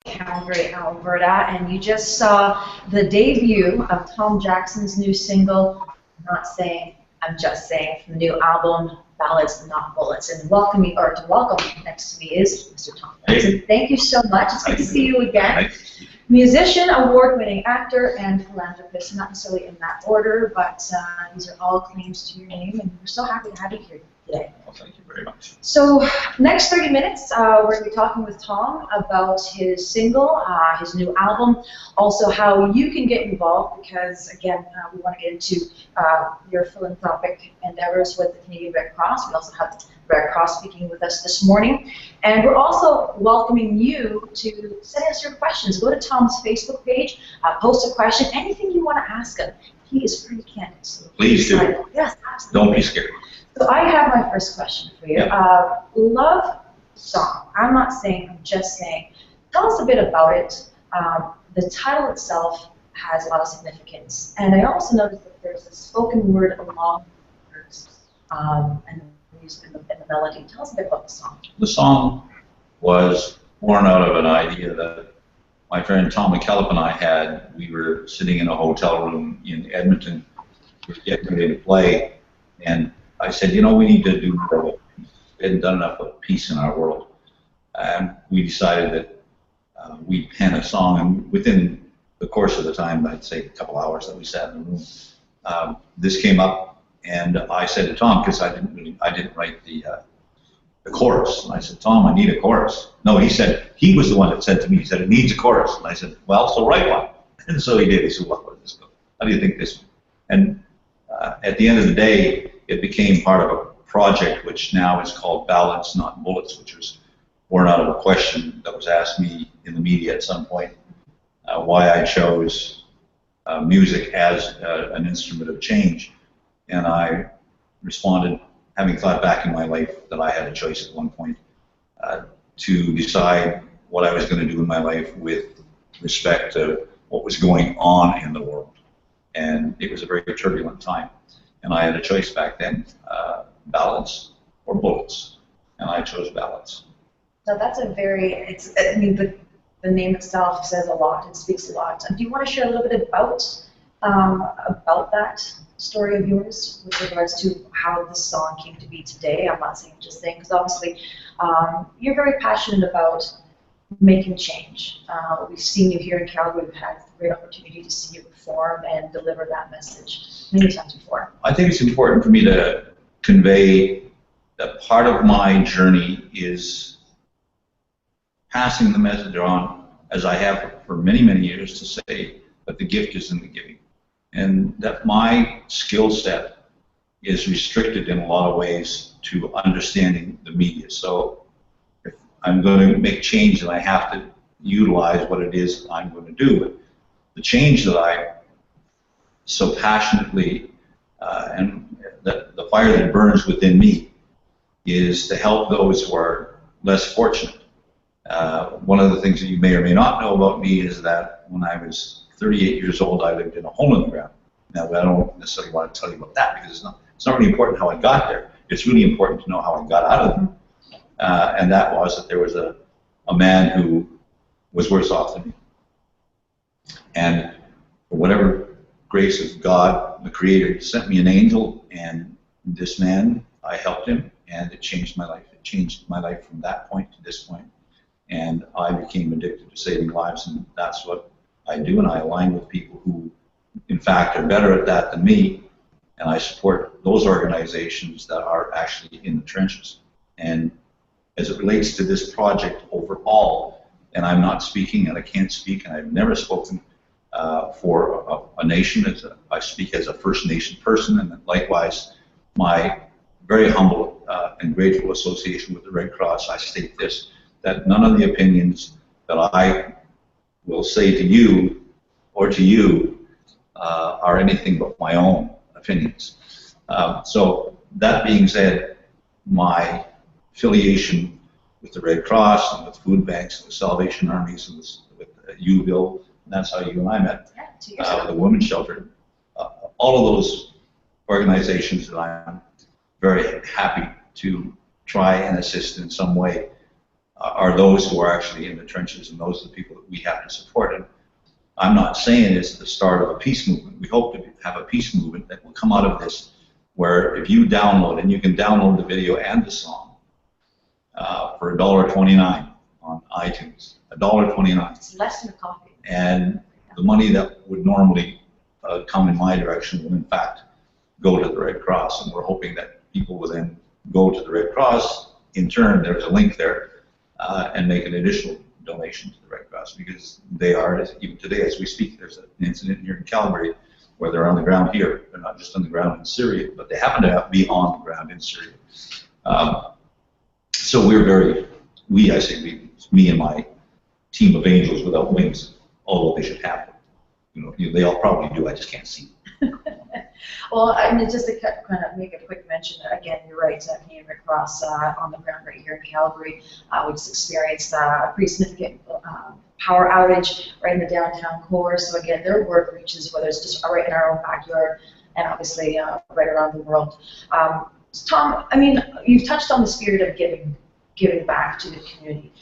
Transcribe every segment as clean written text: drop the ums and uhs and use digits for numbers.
Calgary, Alberta, and you just saw the debut of Tom Jackson's new single, Not Saying, I'm Just Saying, from the new album, Ballads Not Bullets. And to welcome next to me is Mr. Tom Jackson. Thank you so much. It's good to see you again. Musician, award-winning actor, and philanthropist, not necessarily in that order, but these are all claims to your name, and we're so happy to have you here today. Well, thank you very much. So, next 30 minutes, we're going to be talking with Tom about his single, his new album, also how you can get involved, because, again, we want to get into your philanthropic endeavors with the Canadian Red Cross. We also have the Red Cross speaking with us this morning. And we're also welcoming you to send us your questions. Go to Tom's Facebook page, post a question, anything you want to ask him. He is pretty candid. So please do. Yes, absolutely. Don't be scared. So I have my first question for you. Yeah. Love song. I'm not saying, I'm just saying. Tell us a bit about it. The title itself has a lot of significance. And I also noticed that there's a spoken word along with words and the music and the melody. Tell us a bit about the song. The song was born out of an idea that my friend Tom McKellop and I had. We were sitting in a hotel room in Edmonton. We were getting ready to play. And I said, you know, we need to do more of peace. We hadn't done enough of peace in our world. And we decided that we'd pen a song, and within the course of the time, I'd say a couple hours that we sat in the room, this came up, and I said to Tom, because I didn't write the chorus, and I said, Tom, I need a chorus. No, he was the one that said to me, he said, it needs a chorus, and I said, well, so write one. And so he did. He said, well, where does this go? How do you think this? And at the end of the day, it became part of a project which now is called Ballads Not Bullets, which was born out of a question that was asked me in the media at some point, why I chose music as an instrument of change. And I responded, having thought back in my life that I had a choice at one point to decide what I was going to do in my life with respect to what was going on in the world. And it was a very turbulent time. And I had a choice back then, ballads or bullets. And I chose ballads. So that's a very, I mean, the name itself says a lot, it speaks a lot. Do you want to share a little bit about that story of yours with regards to how this song came to be today? I'm not saying just saying, because obviously you're very passionate about making change. We've seen you here in Calgary. We've had a great opportunity to see you perform and deliver that message many times before. I think it's important for me to convey that part of my journey is passing the message on, as I have for many, many years, to say that the gift is in the giving. And that my skill set is restricted in a lot of ways to understanding the media. So if I'm going to make change, then I have to utilize what it is I'm going to do. But the change that I so passionately, and the fire that burns within me, is to help those who are less fortunate. One of the things that you may or may not know about me is that when I was 38 years old, I lived in a hole in the ground. Now, I don't necessarily want to tell you about that, because it's not really important how I got there. It's really important to know how I got out of it. And that was that there was a man who was worse off than me. And for whatever grace of God, the Creator, sent me an angel, and this man, I helped him, and it changed my life. It changed my life from that point to this point. And I became addicted to saving lives, and that's what I do, and I align with people who, in fact, are better at that than me, and I support those organizations that are actually in the trenches. And as it relates to this project overall, and I'm not speaking, and I can't speak, and I've never spoken for a nation. I speak as a First Nation person, and likewise, my very humble and grateful association with the Red Cross, I state this, that none of the opinions that I will say to you or to you are anything but my own opinions. So that being said, my affiliation with the Red Cross and with food banks and the Salvation Armies and with UVille, and that's how you and I met, the Women's Shelter, all of those organizations that I'm very happy to try and assist in some way. are those who are actually in the trenches, and those are the people that we have to support. And I'm not saying it's the start of a peace movement. We hope to have a peace movement that will come out of this, where if you download, and you can download the video and the song for $1.29 on iTunes, $1.29. It's less than a coffee. And the money that would normally come in my direction will in fact go to the Red Cross, and we're hoping that people will then go to the Red Cross. In turn, there's a link there, and make an additional donation to the Red Cross, because they are, even today as we speak, there's an incident here in Calgary where they're on the ground here. They're not just on the ground in Syria, but they happen to be on the ground in Syria. So I say me and my team of angels without wings, although they should have them. You know, they all probably do, I just can't see them. Well, I mean, just to kind of make a quick mention, again, you're right, Canadian Red Cross on the ground right here in Calgary, we just experienced a pretty significant power outage right in the downtown core. So again, their work reaches, whether it's just right in our own backyard and obviously right around the world. Tom, I mean, you've touched on the spirit of giving back to the community.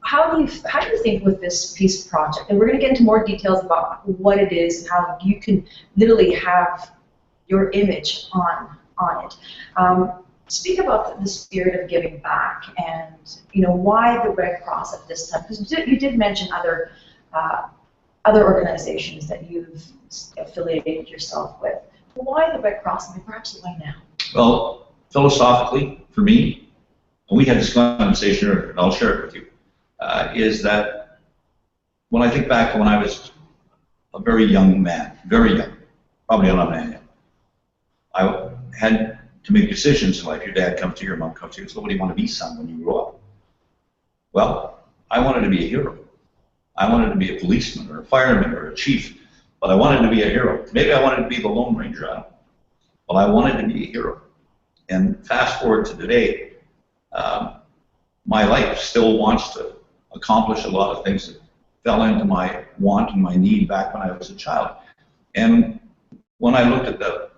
How do you think with this peace project, and we're going to get into more details about what it is and how you can literally have your image on it. Speak about the spirit of giving back, and why the Red Cross at this time, because you did mention other organizations that you've affiliated yourself with. Why the Red Cross, and perhaps why now? Well, philosophically, for me, and we had this conversation, and I'll share it with you, is that when I think back to when I was a very young man, very young, probably not a man yet, I had to make decisions in life. Your dad comes to you, your mom comes to you, so what do you want to be, son, when you grow up? Well, I wanted to be a hero. I wanted to be a policeman or a fireman or a chief, but I wanted to be a hero. Maybe I wanted to be the Lone Ranger, I don't know. But I wanted to be a hero. And fast forward to today, my life still wants to accomplish a lot of things that fell into my want and my need back when I was a child. And when I looked at the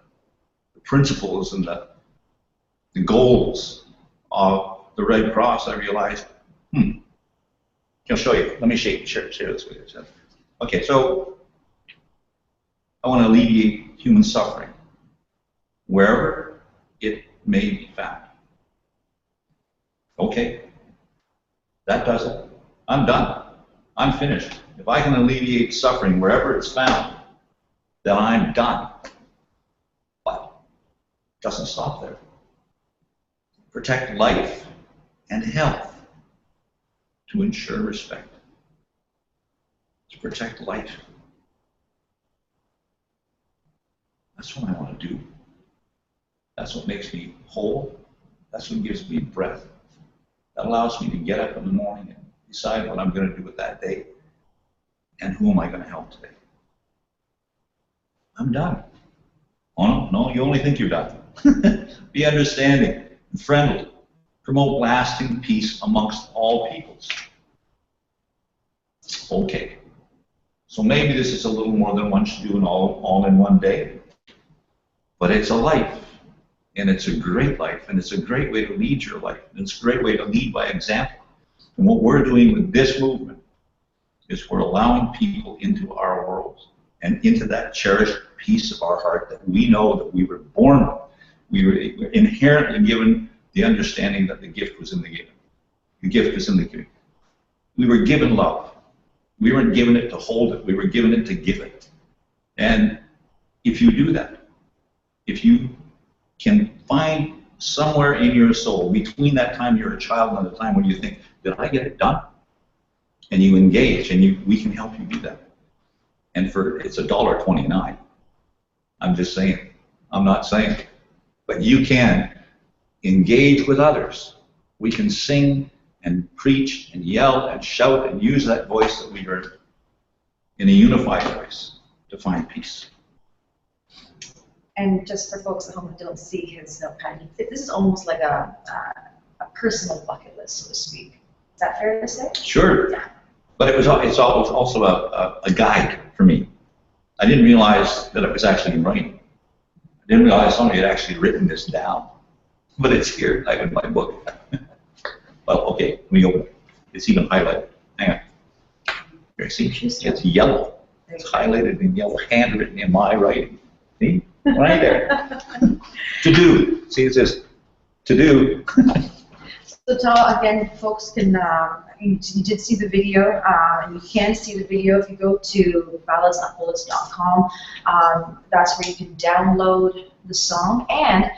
principles and the goals of the Red Cross, I realized, I'll show you. Let me share this with you. Okay, so I want to alleviate human suffering wherever it may be found. Okay, that does it. I'm done. I'm finished. If I can alleviate suffering wherever it's found, then I'm done. But it doesn't stop there. Protect life and health to ensure respect. To protect life. That's what I want to do. That's what makes me whole. That's what gives me breath. That allows me to get up in the morning and decide what I'm going to do with that day and who am I going to help today. I'm done. Oh, no, you only think you're done. Be understanding and friendly. Promote lasting peace amongst all peoples. Okay. So maybe this is a little more than one should do in all in one day. But it's a life. And it's a great life. And it's a great way to lead your life. And it's a great way to lead by example. And what we're doing with this movement is we're allowing people into our world and into that cherished piece of our heart that we know that we were born with. We were inherently given the understanding that the gift was in the giving. The gift is in the giving. We were given love. We weren't given it to hold it. We were given it to give it. And if you do that, if you can find somewhere in your soul between that time you're a child and the time when you think, did I get it done? And you engage, and we can help you do that. And it's $1.29. I'm just saying. I'm not saying. But you can engage with others. We can sing and preach and yell and shout and use that voice that we heard in a unified voice to find peace. And just for folks at home who don't see his notepad, this is almost like a personal bucket list, so to speak. Is that fair to say? Sure. Yeah. But it's also a guide for me. I didn't realize that it was actually in writing. I didn't realize somebody had actually written this down. But it's here, like in my book. Well, okay, let me open it. It's even highlighted. Hang on. Here, see? It's yellow. It's highlighted in yellow, handwritten in my writing. See? Right there. To do. See, it says to do. So Tom, again, folks can, you did see the video, and you can see the video if you go to balladsnotbullets.com. That's where you can download the song. And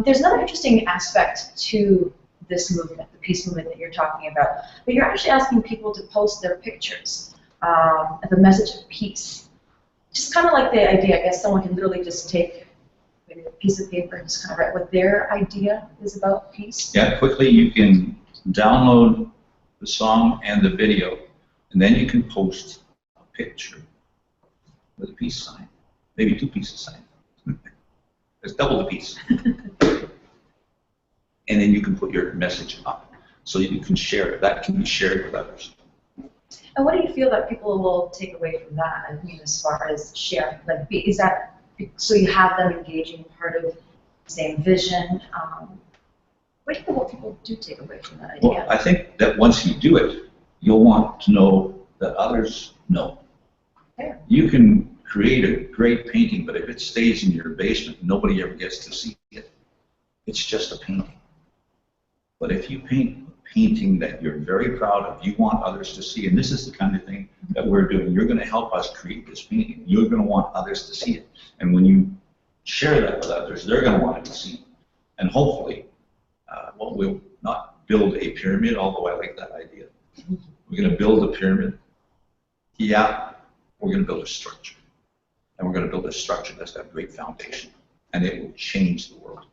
there's another interesting aspect to this movement, the peace movement that you're talking about. But you're actually asking people to post their pictures, the message of peace. Just kind of like the idea, I guess someone can literally just take maybe a piece of paper and just kind of write what their idea is about peace. Yeah, quickly you can download the song and the video, and then you can post a picture with a peace sign, maybe 2 pieces sign. It's double the piece. And then you can put your message up, so you can share it. That can be shared with others. And what do you feel that people will take away from that? I mean, as far as sharing, like, is that so you have them engaging part of the same vision? What do you think people do take away from that idea? Well, I think that once you do it, you'll want to know that others know. Fair. You can create a great painting, but if it stays in your basement, nobody ever gets to see it. It's just a painting. But if you paint a painting that you're very proud of, you want others to see, and this is the kind of thing that we're doing. You're going to help us create this painting. You're going to want others to see it. And when you share that with others, they're going to want it to see it. And hopefully, well, we'll not build a pyramid, although I like that idea. We're going to build a pyramid. Yeah, we're going to build a structure. And we're going to build a structure that's got a great foundation. And it will change the world.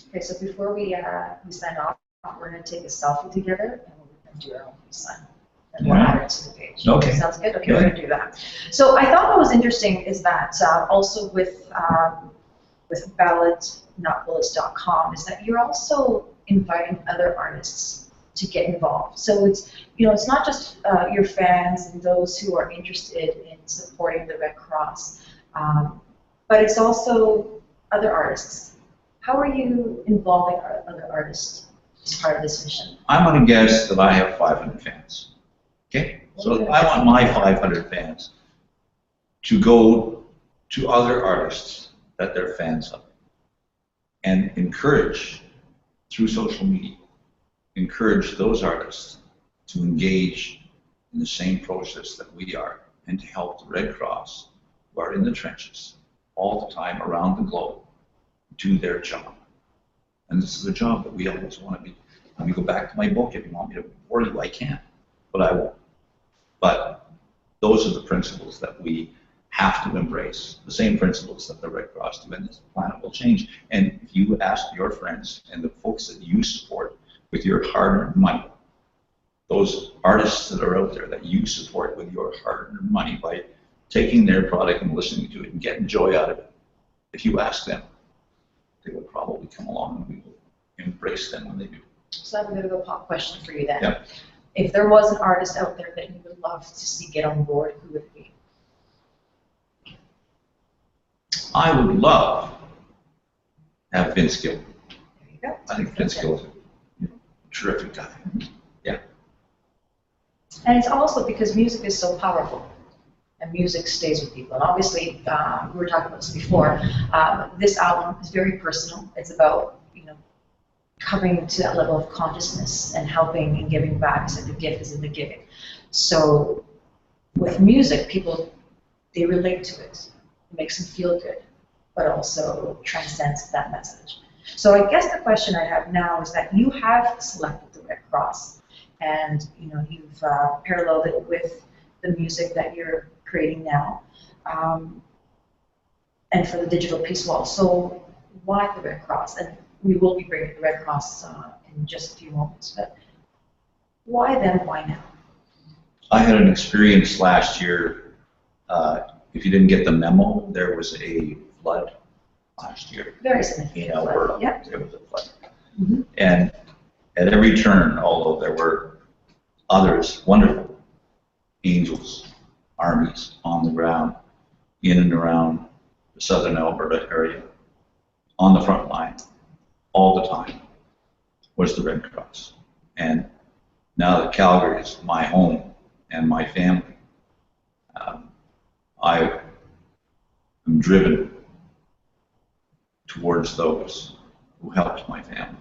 Okay, so before we sign off, we're going to take a selfie together, and we're going to do our own peace sign. And we'll add it to the page. Okay. Sounds good? Okay, we're going to do that. So I thought what was interesting is that also with balladsnotbullets.com is that you're also inviting other artists to get involved. So it's, you know, it's not just your fans and those who are interested in supporting the Red Cross, but it's also other artists. How are you involving other artists as part of this mission? I'm going to guess that I have 500 fans. Okay? So I want my 500 fans to go to other artists that they're fans of and encourage, through social media, encourage those artists to engage in the same process that we are and to help the Red Cross, who are in the trenches all the time around the globe, do their job. And this is a job that we always want to be. Let me go back to my book. If you want me to bore you, I can, but I won't. But those are the principles that we have to embrace, the same principles that the Red Cross do, and this planet will change. And if you ask your friends and the folks that you support with your hard-earned money, those artists that are out there that you support with your hard-earned money by taking their product and listening to it and getting joy out of it, if you ask them, they will probably come along and we will embrace them when they do. So I have a bit of a pop question for you then. Yep. If there was an artist out there that you would love to see get on board, who would it be? I would love to have Vince Gill. There you go. I think Vince Gill is a terrific guy. Yeah. And it's also because music is so powerful, and music stays with people. And obviously, we were talking about this before. This album is very personal. It's about, you know, coming to that level of consciousness and helping and giving back. So the gift is in the giving. So with music, people, they relate to it. It makes them feel good, but also transcends that message. So I guess the question I have now is that you have selected the Red Cross, and you know you've paralleled it with the music that you're creating now, and for the digital peace wall. So why the Red Cross? And we will be bringing the Red Cross in just a few moments. But why then? Why now? I had an experience last year. If you didn't get the memo, there was a flood last year. Very significant. In Alberta. Yep. There was a flood. Mm-hmm. And at every turn, although there were others, wonderful angels, armies on the ground, in and around the southern Alberta area, on the front line, all the time, was the Red Cross. And now that Calgary is my home and my family, I am driven towards those who helped my family.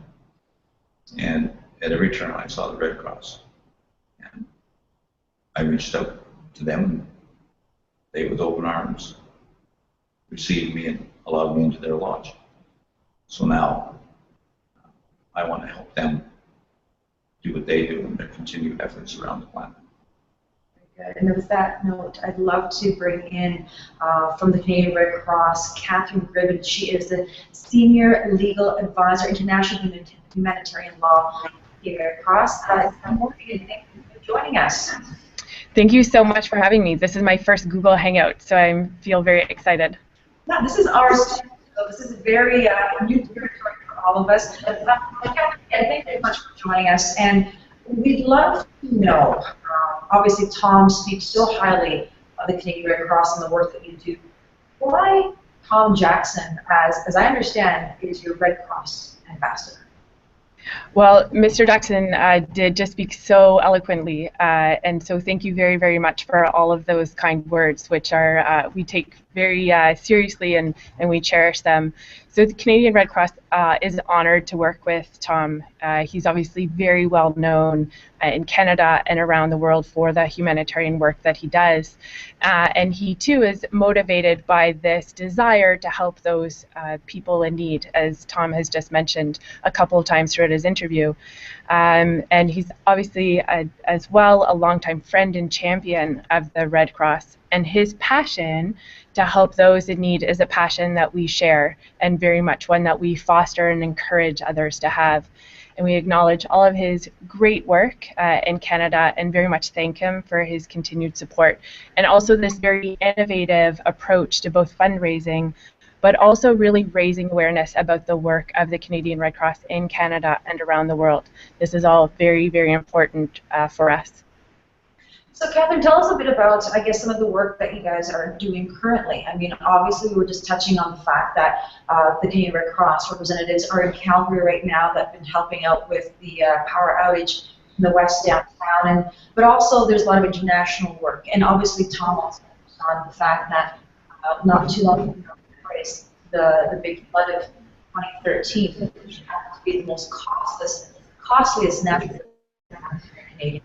And at every turn I saw the Red Cross. And I reached out to them, and they, with open arms, received me and allowed me into their lodge. So now I want to help them do what they do in their continued efforts around the planet. Very good. And with that note, I'd love to bring in from the Canadian Red Cross, Catherine Gribben. She is the Senior Legal Advisor, International Humanitarian Law at the Red Cross. Good morning, and thank you for joining us. Thank you so much for having me. This is my first Google Hangout, so I feel very excited. Yeah, this is ours too. So this is a very new territory for all of us. Catherine, thank you very much for joining us. And we'd love to know, obviously Tom speaks so highly of the Canadian Red Cross and the work that you do. Why Tom Jackson, as I understand, is your Red Cross ambassador? Well, Mr. Jackson did just speak so eloquently, and so thank you very, very much for all of those kind words, which are we take very seriously and we cherish them. So the Canadian Red Cross is honored to work with Tom. He's obviously very well known in Canada and around the world for the humanitarian work that he does. And he too is motivated by this desire to help those people in need, as Tom has just mentioned a couple of times throughout his interview. And he's obviously as well a longtime friend and champion of the Red Cross. And his passion to help those in need is a passion that we share, and very much one that we foster and encourage others to have. And we acknowledge all of his great work in Canada and very much thank him for his continued support. And also this very innovative approach to both fundraising, but also really raising awareness about the work of the Canadian Red Cross in Canada and around the world. This is all very, very important for us. So Catherine, tell us a bit about, I guess, some of the work that you guys are doing currently. I mean, obviously we were just touching on the fact that the Canadian Red Cross representatives are in Calgary right now that have been helping out with the power outage in the west downtown, but also there's a lot of international work. And obviously Tom also touched on the fact that not too long ago, the big flood of 2013, which happens to be the most costliest natural disaster in Canadian.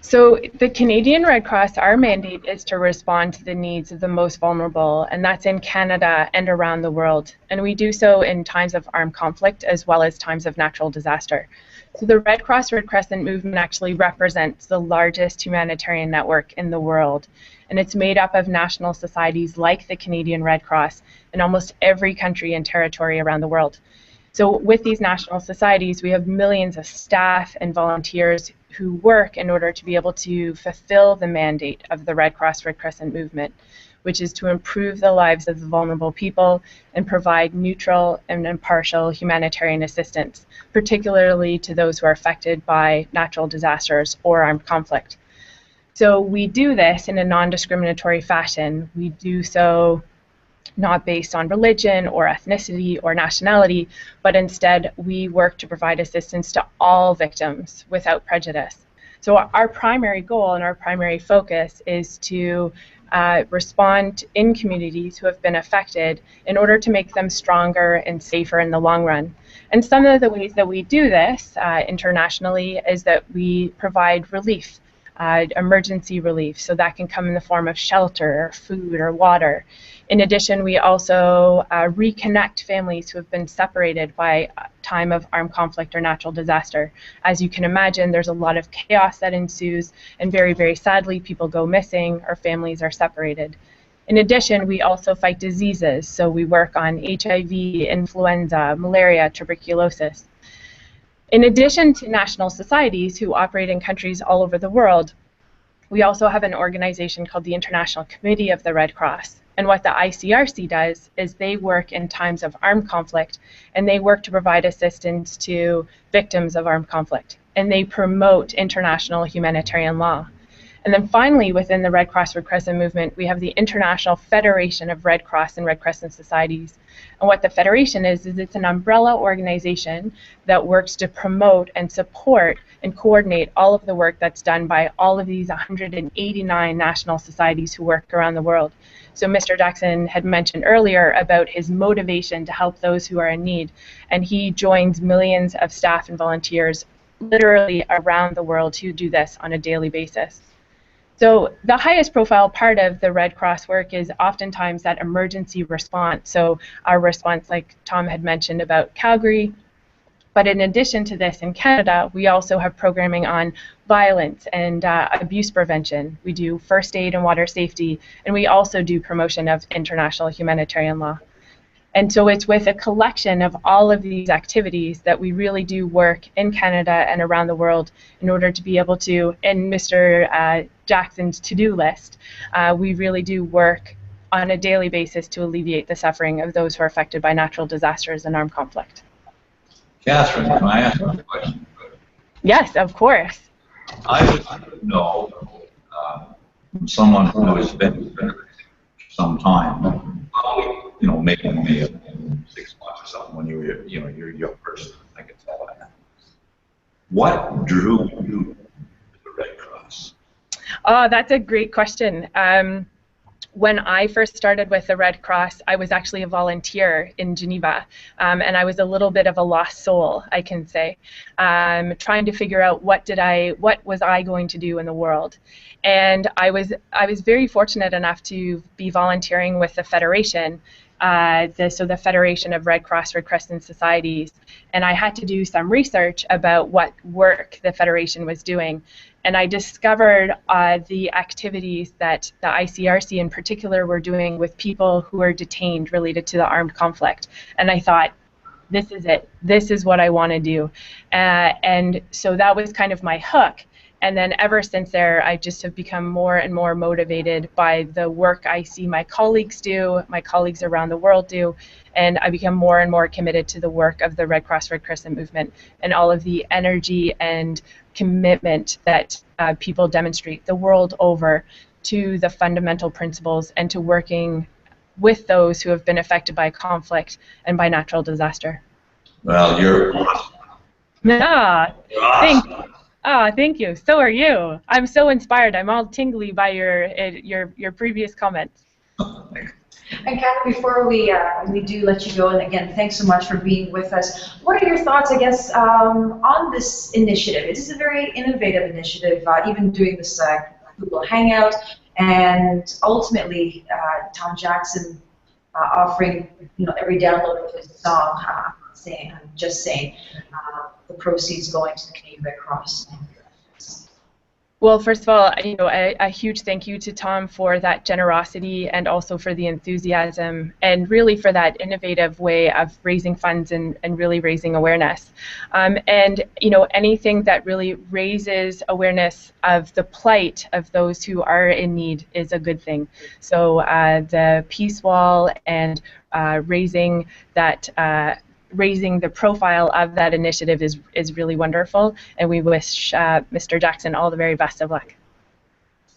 So the Canadian Red Cross, our mandate is to respond to the needs of the most vulnerable, and that's in Canada and around the world. And we do so in times of armed conflict as well as times of natural disaster. So the Red Cross Red Crescent movement actually represents the largest humanitarian network in the world. And it's made up of national societies like the Canadian Red Cross in almost every country and territory around the world. So with these national societies, we have millions of staff and volunteers who work in order to be able to fulfill the mandate of the Red Cross Red Crescent movement, which is to improve the lives of the vulnerable people and provide neutral and impartial humanitarian assistance, particularly to those who are affected by natural disasters or armed conflict. So we do this in a non-discriminatory fashion. We do so not based on religion or ethnicity or nationality, but instead we work to provide assistance to all victims without prejudice. So our primary goal and our primary focus is to respond in communities who have been affected in order to make them stronger and safer in the long run. And some of the ways that we do this internationally is that we provide relief, emergency relief, so that can come in the form of shelter, or food, or water. In addition, we also reconnect families who have been separated by a time of armed conflict or natural disaster. As you can imagine, there's a lot of chaos that ensues, and very, very sadly, people go missing or families are separated. In addition, we also fight diseases, so we work on HIV, influenza, malaria, tuberculosis. In addition to national societies who operate in countries all over the world, we also have an organization called the International Committee of the Red Cross. And what the ICRC does is they work in times of armed conflict, and they work to provide assistance to victims of armed conflict. And they promote international humanitarian law. And then finally, within the Red Cross Red Crescent movement, we have the International Federation of Red Cross and Red Crescent Societies. And what the Federation is it's an umbrella organization that works to promote and support and coordinate all of the work that's done by all of these 189 national societies who work around the world. So Mr. Jackson had mentioned earlier about his motivation to help those who are in need, and he joins millions of staff and volunteers literally around the world who do this on a daily basis. So the highest profile part of the Red Cross work is oftentimes that emergency response. So our response, like Tom had mentioned about Calgary, but in addition to this in Canada, we also have programming on violence and abuse prevention. We do first aid and water safety, and we also do promotion of international humanitarian law. And so it's with a collection of all of these activities that we really do work in Canada and around the world in order to be able to, in Mr. Jackson's to-do list, we really do work on a daily basis to alleviate the suffering of those who are affected by natural disasters and armed conflict. Catherine, can I ask you a question? Yes, of course. I would like to know from someone who has been for some time, you know, making me 6 months or something when you were, you know, you're a young person. I can tell that. What drew you to the Red Cross? Oh, that's a great question. When I first started with the Red Cross, I was actually a volunteer in Geneva, and I was a little bit of a lost soul, I can say, trying to figure out what was I going to do in the world. And I was very fortunate enough to be volunteering with the Federation, so the Federation of Red Cross Red Crescent Societies, and I had to do some research about what work the Federation was doing. And I discovered the activities that the ICRC in particular were doing with people who are detained related to the armed conflict. And I thought, this is it. This is what I want to do. And so that was kind of my hook. And then ever since there, I just have become more and more motivated by the work I see my colleagues do, my colleagues around the world do, and I become more and more committed to the work of the Red Cross Red Crescent movement and all of the energy and commitment that people demonstrate the world over to the fundamental principles and to working with those who have been affected by conflict and by natural disaster. Well, you're awesome. Thank you. So are you. I'm so inspired. I'm all tingly by your previous comments. And Catherine, before we do let you go, and again, thanks so much for being with us. What are your thoughts, I guess, on this initiative? It is a very innovative initiative, even doing this Google Hangout, and ultimately Tom Jackson offering, you know, every download of his song. I'm just saying, the proceeds going to the Canadian Red Cross. Well, first of all, you know, a huge thank you to Tom for that generosity and also for the enthusiasm and really for that innovative way of raising funds and really raising awareness. And, you know, anything that really raises awareness of the plight of those who are in need is a good thing. So the Peace Wall and raising the profile of that initiative is really wonderful, and we wish Mr. Jackson all the very best of luck.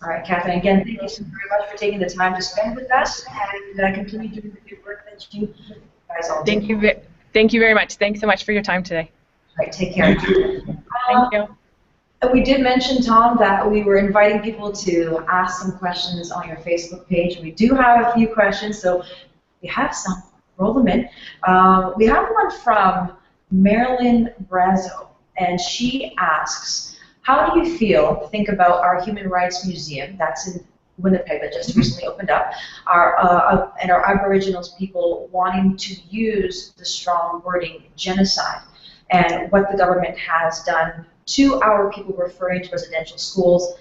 All right, Catherine, again, thank you so very much for taking the time to spend with us, and continue doing the good work that you guys all do. Thank you very much. Thanks so much for your time today. All right, take care. You too. Thank you. We did mention, Tom, that we were inviting people to ask some questions on your Facebook page. We do have a few questions, so we have some. Roll them in. We have one from Marilyn Brazo, and she asks, how do you think about our Human Rights Museum, that's in Winnipeg, that just recently opened up, and our Aboriginals people wanting to use the strong wording genocide, and what the government has done to our people referring to residential schools,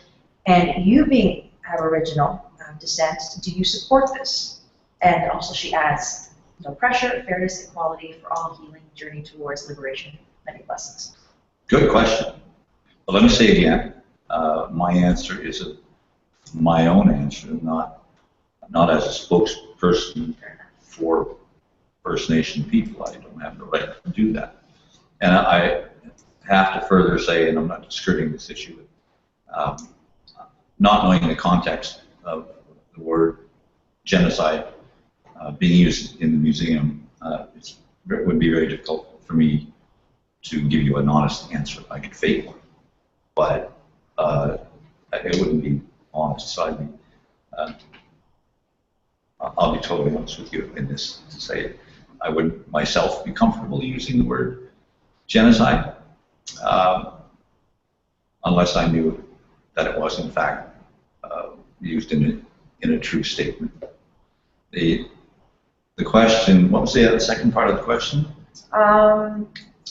and you being Aboriginal descent, do you support this? And also she adds, no pressure, fairness, equality for all, healing journey towards liberation. Many blessings. Good question. Well, let me say again, my answer is my own answer, not as a spokesperson for First Nation people. I don't have the right to do that. And I have to further say, and I'm not skirting this issue, not knowing the context of the word genocide being used in the museum, it would be very difficult for me to give you an honest answer. I could fake one, but it wouldn't be honest. So I'll be totally honest with you in this to say I wouldn't myself be comfortable using the word genocide unless I knew that it was in fact used in a true statement. The question, what was the second part of the question?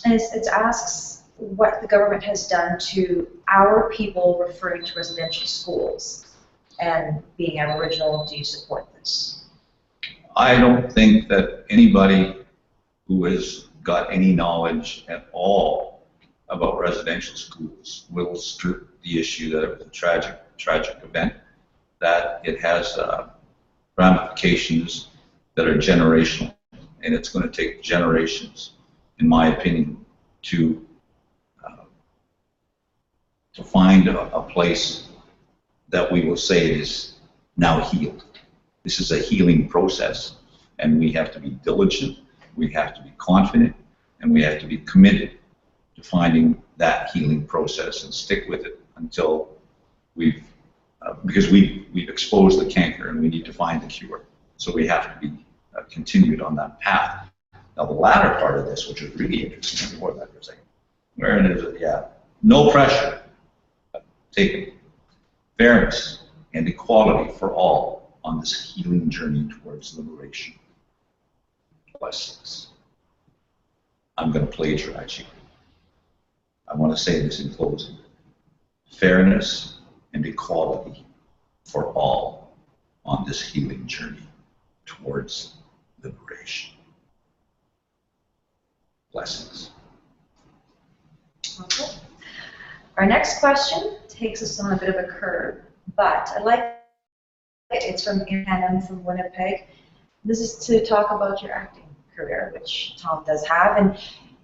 It asks what the government has done to our people referring to residential schools and being Aboriginal. Do you support this? I don't think that anybody who has got any knowledge at all about residential schools will strip the issue that it was a tragic event, that it has ramifications that are generational, and it's going to take generations, in my opinion, to find a place that we will say is now healed. This is a healing process, and we have to be diligent, we have to be confident, and we have to be committed to finding that healing process and stick with it until because we've exposed the canker and we need to find the cure. So we have to be continued on that path. Now the latter part of this, which is really interesting, more than that for a second, where it is, no pressure taken, fairness and equality for all on this healing journey towards liberation. Blessings. I'm going to plagiarize you. I want to say this in closing. Fairness and equality for all on this healing journey towards liberation. Blessings. Okay. Our next question takes us on a bit of a curve, but I like it. It's from Hannah from Winnipeg. This is to talk about your acting career, which Tom does have, and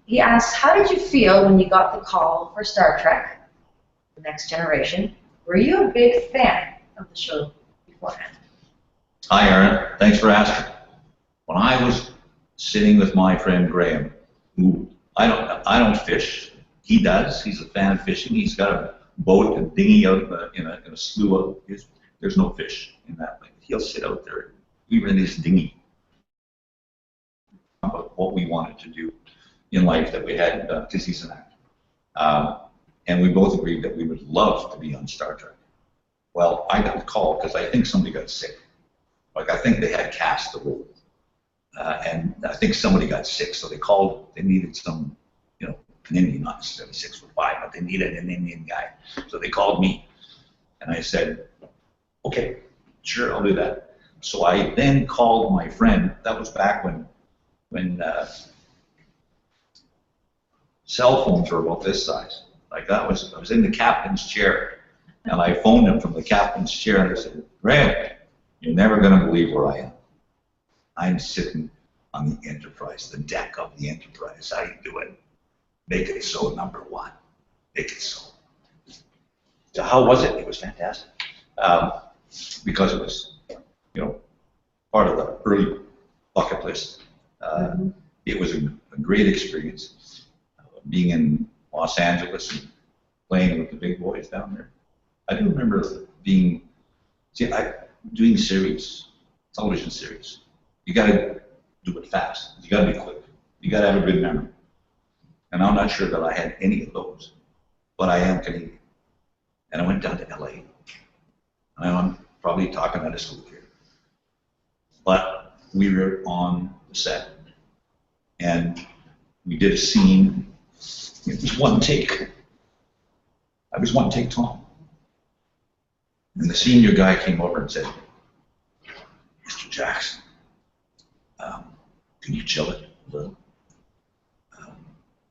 he asks, how did you feel when you got the call for Star Trek, The Next Generation? Were you a big fan of the show beforehand? Hi, Aaron. Thanks for asking. When I was sitting with my friend Graham, who I don't fish. He does. He's a fan of fishing. He's got a boat, a dinghy out in a slough. There's no fish in that lake. He'll sit out there. We were in this dinghy about what we wanted to do in life that we had, because he's an actor. And we both agreed that we would love to be on Star Trek. Well, I got the call because I think somebody got sick. Like, I think they had cast the role. And I think somebody got sick, so they needed some, an Indian, not necessarily 6'5", but they needed an Indian guy. So they called me. And I said, okay, sure, I'll do that. So I then called my friend. That was back when cell phones were about this size. Like I was in the captain's chair, and I phoned him from the captain's chair, and I said, Graham, you're never going to believe where I am. I'm sitting on the Enterprise, the deck of the Enterprise. How you doing? Make it so, #1. Make it so. So how was it? It was fantastic. Because it was, part of the early bucket list. It was a great experience, being in Los Angeles and playing with the big boys down there. I do remember doing series, television series. You got to do it fast. You got to be quick. You got to have a good memory. And I'm not sure that I had any of those, but I am Canadian. And I went down to LA. And I'm probably talking out of school here. But we were on the set, and we did a scene. It was one take. I was one take Tom. And the senior guy came over and said, Mr. Jackson, can you chill it a little?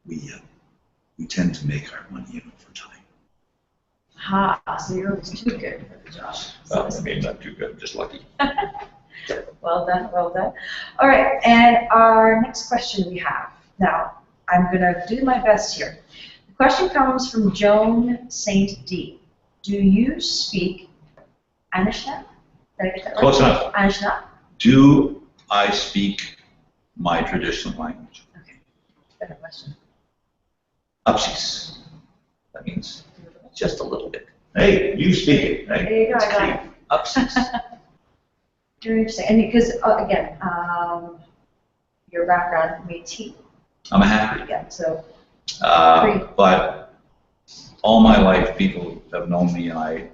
We tend to make our money in overtime. So you're almost too good for the job. Well, I mean, not too good, just lucky. Well done, well done. All right, and our next question we have. Now, I'm going to do my best here. The question comes from Joan St. D. Do you speak Anishna? Did I get that right? Close enough. Anishna? Do I speak my traditional language? Okay, better question. Upsis. That means just a little bit. Hey, you speak it, right? There you go, I got it. Upsis. Very interesting. And because, again, your background, Métis, I'm a half-breed. again, so, But all my life, people have known me, and I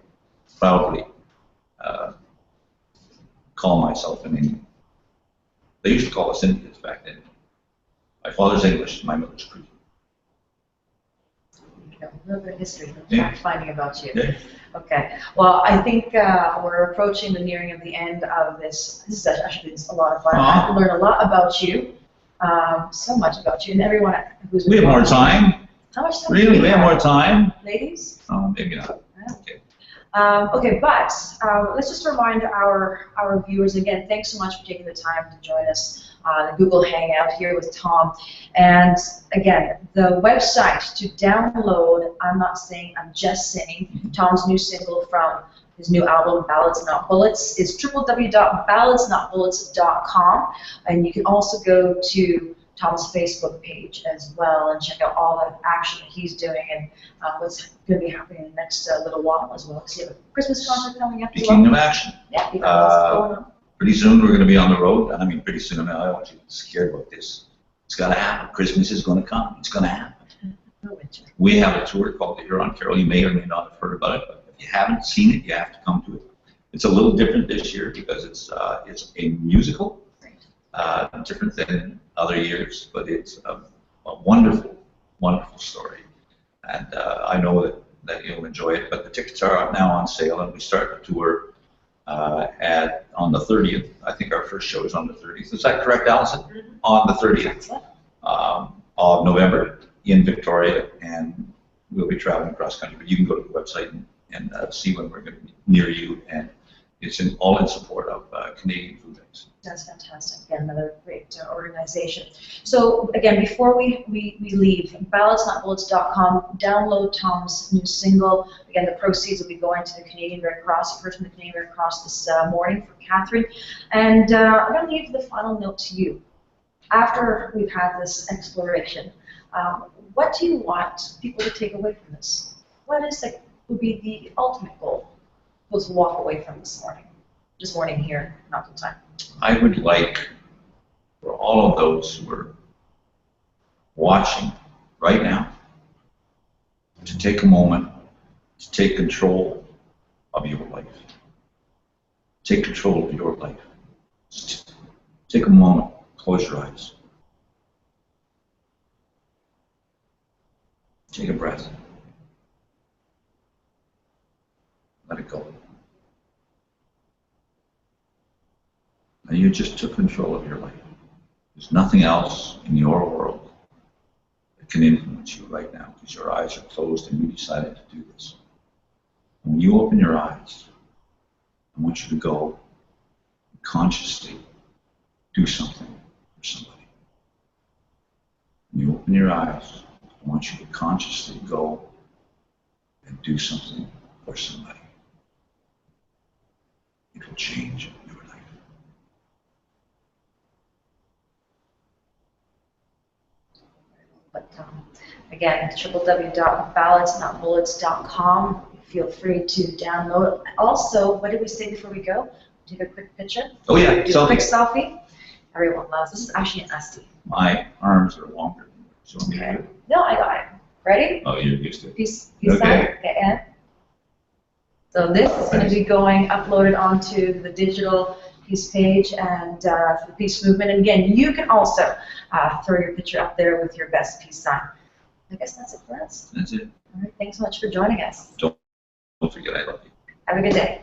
proudly call myself an Indian. They used to call us Indians back then. My father's English, my mother's Cree. you know, a little bit of history, Yeah. fact finding about you. Yeah. Okay, well, I think we're approaching the nearing of the end of this. This has actually been a lot of fun. Aw. I've learned a lot about you, so much about you, and everyone who's. We have more time. How much time? Really, we have more time. Ladies? Oh, maybe not. Okay. Okay, but let's just remind our viewers again, thanks so much for taking the time to join us on the Google Hangout here with Tom. And again, the website to download, I'm not saying, I'm just saying, Tom's new single from his new album, Ballads Not Bullets, is www.balladsnotbullets.com. And you can also go to Tom's Facebook page as well and check out all the action that he's doing and what's going to be happening in the next little while as well. Because you have a Christmas concert coming up as Speaking well. of action, Yeah, you got lots going on. pretty soon we're going to be on the road. I mean, pretty soon. I mean, I don't want you to get scared about this. It's got to happen. Christmas is going to come. It's going to happen. No winter. We have a tour called the Huron Carol. You may or may not have heard about it, but if you haven't seen it, you have to come to it. It's a little different this year because it's a musical, different than other years, but it's a wonderful, wonderful story. And I know that you'll enjoy it, but the tickets are now on sale, and we start the tour on the 30th. I think our first show is on the 30th. Is that correct, Allison? Mm-hmm. On the 30th of November in Victoria, and we'll be traveling across country. But you can go to the website and see when we're going to be near you, and it's all in support of Canadian food banks. That's fantastic. Again, another great organization. So again, before we leave, balladsnotbullets.com, download Tom's new single. Again, the proceeds will be going to the Canadian Red Cross. You heard from the Canadian Red Cross this morning from Catherine. And I'm going to leave the final note to you. After we've had this exploration, what do you want people to take away from this? What would be the ultimate goal to walk away from this morning here, not the time? I would like for all of those who are watching right now to take a moment to take control of your life. Take control of your life. Just take a moment, close your eyes. Take a breath. Let it go. And you just took control of your life. There's nothing else in your world that can influence you right now because your eyes are closed and you decided to do this. When you open your eyes, I want you to go and consciously do something for somebody. When you open your eyes, I want you to consciously go and do something for somebody. It will change your life. But again, www.balladsnotbullets.com. Feel free to download. Also, what did we say before we go? Take a quick picture. Oh yeah, Do a quick selfie. Everyone loves. This is actually an SD. My arms are longer than yours. So I'm Okay. gonna- No, I got it. Ready? Oh, you're used to it. Peace Okay. sign. Okay, and so this is going to be uploaded onto the digital Peace page and for the Peace Movement. And again, you can also throw your picture up there with your best peace sign. I guess that's it for us. That's it. All right, thanks so much for joining us. Don't forget I love you. Have a good day.